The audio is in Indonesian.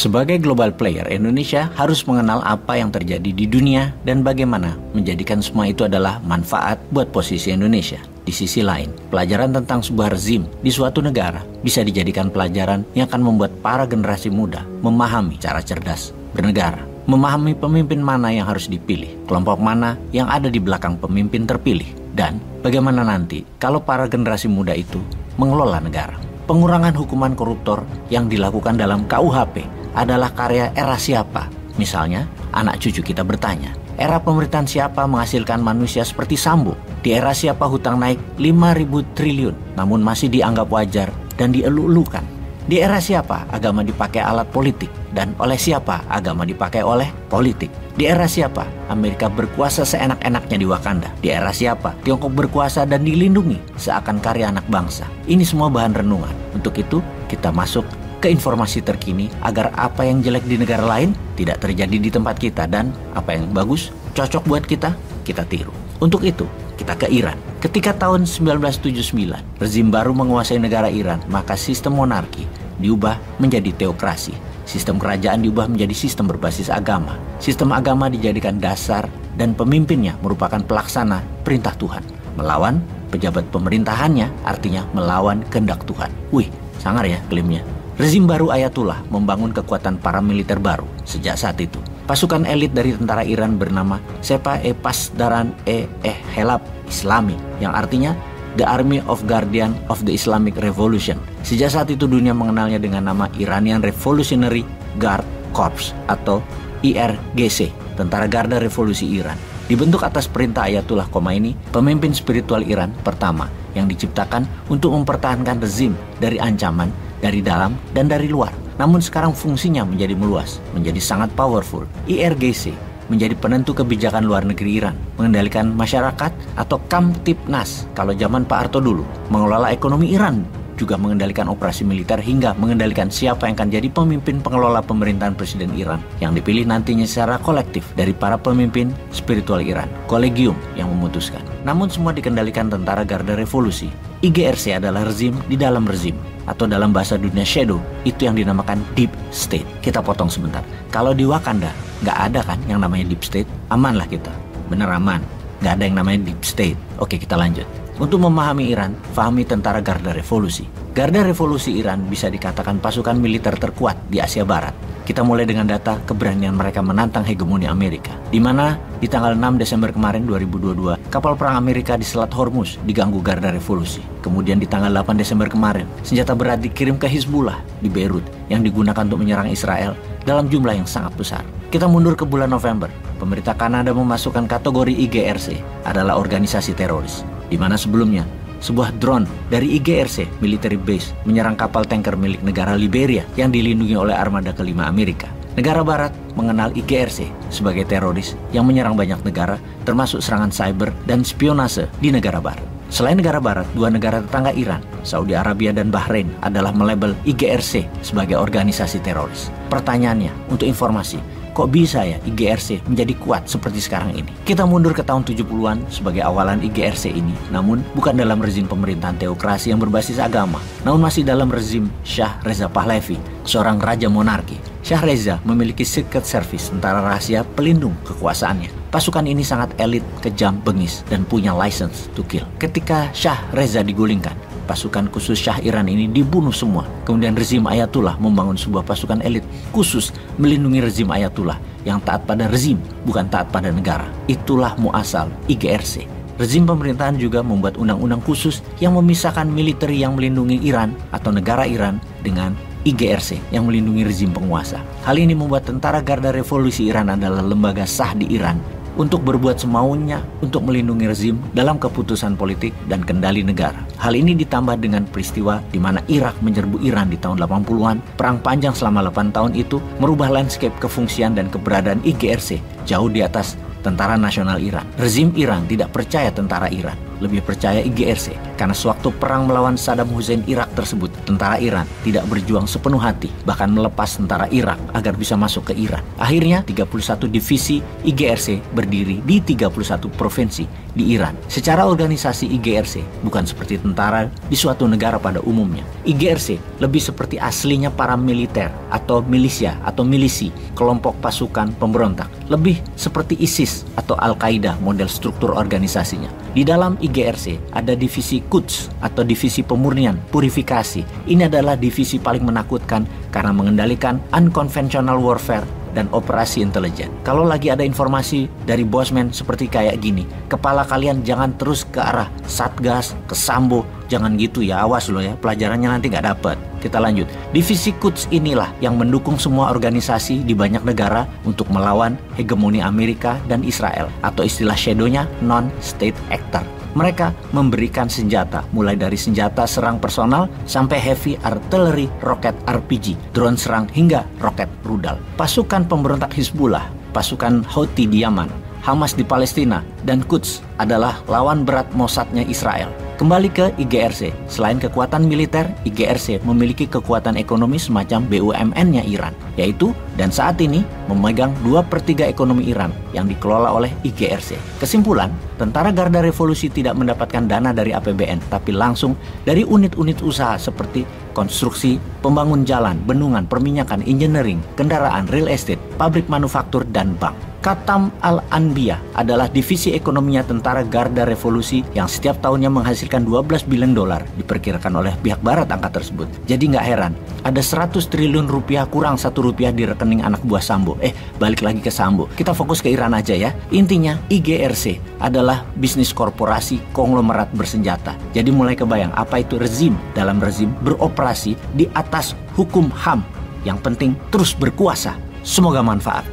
Sebagai global player, Indonesia harus mengenal apa yang terjadi di dunia dan bagaimana menjadikan semua itu adalah manfaat buat posisi Indonesia. Di sisi lain, pelajaran tentang sebuah rezim di suatu negara bisa dijadikan pelajaran yang akan membuat para generasi muda memahami cara cerdas bernegara, memahami pemimpin mana yang harus dipilih, kelompok mana yang ada di belakang pemimpin terpilih, dan bagaimana nanti kalau para generasi muda itu mengelola negara. Pengurangan hukuman koruptor yang dilakukan dalam KUHP adalah karya era siapa? Misalnya, anak cucu kita bertanya, era pemerintahan siapa menghasilkan manusia seperti Sambo? Di era siapa hutang naik 5.000 triliun namun masih dianggap wajar dan dielu-elukan? Di era siapa agama dipakai alat politik dan oleh siapa agama dipakai oleh politik? Di era siapa Amerika berkuasa seenak-enaknya di Wakanda? Di era siapa Tiongkok berkuasa dan dilindungi seakan karya anak bangsa? Ini semua bahan renungan. Untuk itu kita masuk ke informasi terkini agar apa yang jelek di negara lain tidak terjadi di tempat kita dan apa yang bagus, cocok buat kita tiru. Untuk itu, kita ke Iran. Ketika tahun 1979, rezim baru menguasai negara Iran, maka sistem monarki diubah menjadi teokrasi. Sistem kerajaan diubah menjadi sistem berbasis agama. Sistem agama dijadikan dasar dan pemimpinnya merupakan pelaksana perintah Tuhan. Melawan pejabat pemerintahannya artinya melawan kehendak Tuhan. Wih, sangar ya klaimnya. Rezim baru Ayatullah membangun kekuatan paramiliter baru. Sejak saat itu, pasukan elit dari tentara Iran bernama Sepah-e-Pasdaran-e-Helab Islami, yang artinya The Army of Guardian of the Islamic Revolution. Sejak saat itu dunia mengenalnya dengan nama Iranian Revolutionary Guard Corps atau IRGC, Tentara Garda Revolusi Iran. Dibentuk atas perintah Ayatullah Khomeini, pemimpin spiritual Iran pertama yang diciptakan untuk mempertahankan rezim dari ancaman dari dalam dan dari luar. Namun sekarang fungsinya menjadi meluas, menjadi sangat powerful. IRGC menjadi penentu kebijakan luar negeri Iran, mengendalikan masyarakat atau Kamtipnas kalau zaman Pak Harto dulu, mengelola ekonomi Iran, juga mengendalikan operasi militer hingga mengendalikan siapa yang akan jadi pemimpin pengelola pemerintahan Presiden Iran yang dipilih nantinya secara kolektif dari para pemimpin spiritual Iran, kolegium yang memutuskan. Namun semua dikendalikan Tentara Garda Revolusi. IGRC adalah rezim di dalam rezim, atau dalam bahasa dunia shadow, itu yang dinamakan deep state. Kita potong sebentar. Kalau di Wakanda, nggak ada kan yang namanya deep state? Aman lah kita. Bener aman. Nggak ada yang namanya deep state. Oke, kita lanjut. Untuk memahami Iran, fahami Tentara Garda Revolusi. Garda Revolusi Iran bisa dikatakan pasukan militer terkuat di Asia Barat. Kita mulai dengan data keberanian mereka menantang hegemoni Amerika, di mana di tanggal 6 Desember kemarin 2022, kapal perang Amerika di Selat Hormuz diganggu Garda Revolusi. Kemudian di tanggal 8 Desember kemarin, senjata berat dikirim ke Hizbullah di Beirut yang digunakan untuk menyerang Israel dalam jumlah yang sangat besar. Kita mundur ke bulan November, pemerintah Kanada memasukkan kategori IGRC adalah organisasi teroris, di mana sebelumnya sebuah drone dari IGRC military base menyerang kapal tanker milik negara Liberia yang dilindungi oleh armada kelima Amerika. Negara Barat mengenal IGRC sebagai teroris yang menyerang banyak negara, termasuk serangan cyber dan spionase di negara Barat. Selain negara Barat, dua negara tetangga Iran, Saudi Arabia dan Bahrain adalah melabel IGRC sebagai organisasi teroris. Pertanyaannya, untuk informasi, kok bisa ya IGRC menjadi kuat seperti sekarang ini? Kita mundur ke tahun 70-an sebagai awalan IGRC ini, namun bukan dalam rezim pemerintahan teokrasi yang berbasis agama, namun masih dalam rezim Shah Reza Pahlavi, seorang raja monarki. Shah Reza memiliki secret service, tentara rahasia pelindung kekuasaannya. Pasukan ini sangat elit, kejam, bengis, dan punya license to kill. Ketika Shah Reza digulingkan, pasukan khusus Shah Iran ini dibunuh semua. Kemudian rezim Ayatullah membangun sebuah pasukan elit khusus melindungi rezim Ayatullah yang taat pada rezim, bukan taat pada negara. Itulah muasal IGRC. Rezim pemerintahan juga membuat undang-undang khusus yang memisahkan militer yang melindungi Iran atau negara Iran dengan IGRC yang melindungi rezim penguasa. Hal ini membuat Tentara Garda Revolusi Iran adalah lembaga sah di Iran untuk berbuat semaunya untuk melindungi rezim dalam keputusan politik dan kendali negara. Hal ini ditambah dengan peristiwa di mana Irak menyerbu Iran di tahun 80-an. Perang panjang selama 8 tahun itu merubah landscape kefungsian dan keberadaan IGRC jauh di atas Tentara Nasional Iran. Rezim Iran tidak percaya tentara Iran. lebih percaya IGRC karena sewaktu perang melawan Saddam Hussein Irak tersebut, tentara Iran tidak berjuang sepenuh hati, bahkan melepas tentara Irak agar bisa masuk ke Iran. Akhirnya 31 divisi IGRC berdiri di 31 provinsi di Iran. Secara organisasi IGRC bukan seperti tentara di suatu negara pada umumnya. IGRC lebih seperti aslinya para militer atau milisia atau milisi, kelompok pasukan pemberontak. Lebih seperti ISIS atau Al-Qaeda model struktur organisasinya. Di dalam IGRC ada divisi Quds atau divisi pemurnian, purifikasi. Ini adalah divisi paling menakutkan karena mengendalikan unconventional warfare dan operasi intelijen. Kalau lagi ada informasi dari bosman seperti kayak gini, kepala kalian jangan terus ke arah Satgas, ke Sambo. Jangan gitu ya, awas loh ya, pelajarannya nanti nggak dapat. Kita lanjut. Divisi Quds inilah yang mendukung semua organisasi di banyak negara untuk melawan hegemoni Amerika dan Israel, atau istilah shadownya non-state actor. Mereka memberikan senjata, mulai dari senjata serang personal sampai heavy artillery, roket RPG, drone serang hingga roket rudal. Pasukan pemberontak Hizbullah, pasukan Houthi di Yaman, Hamas di Palestina, dan Quds adalah lawan berat Mossadnya Israel. Kembali ke IGRC, selain kekuatan militer, IGRC memiliki kekuatan ekonomi semacam BUMN-nya Iran, yaitu dan saat ini memegang 2/3 ekonomi Iran yang dikelola oleh IGRC. Kesimpulan, Tentara Garda Revolusi tidak mendapatkan dana dari APBN, tapi langsung dari unit-unit usaha seperti konstruksi, pembangun jalan, bendungan, perminyakan, engineering, kendaraan, real estate, pabrik manufaktur, dan bank. Khatam Al-Anbiya adalah divisi ekonominya Tentara Garda Revolusi yang setiap tahunnya menghasilkan 12 billion dolar, diperkirakan oleh pihak barat angka tersebut. Jadi nggak heran, ada 100 triliun rupiah kurang 1 rupiah di rekening anak buah Sambo. Balik lagi ke Sambo. Kita fokus ke Iran aja ya. Intinya, IGRC adalah bisnis korporasi konglomerat bersenjata. Jadi mulai kebayang apa itu rezim. Dalam rezim beroperasi di atas hukum HAM. Yang penting terus berkuasa. Semoga manfaat.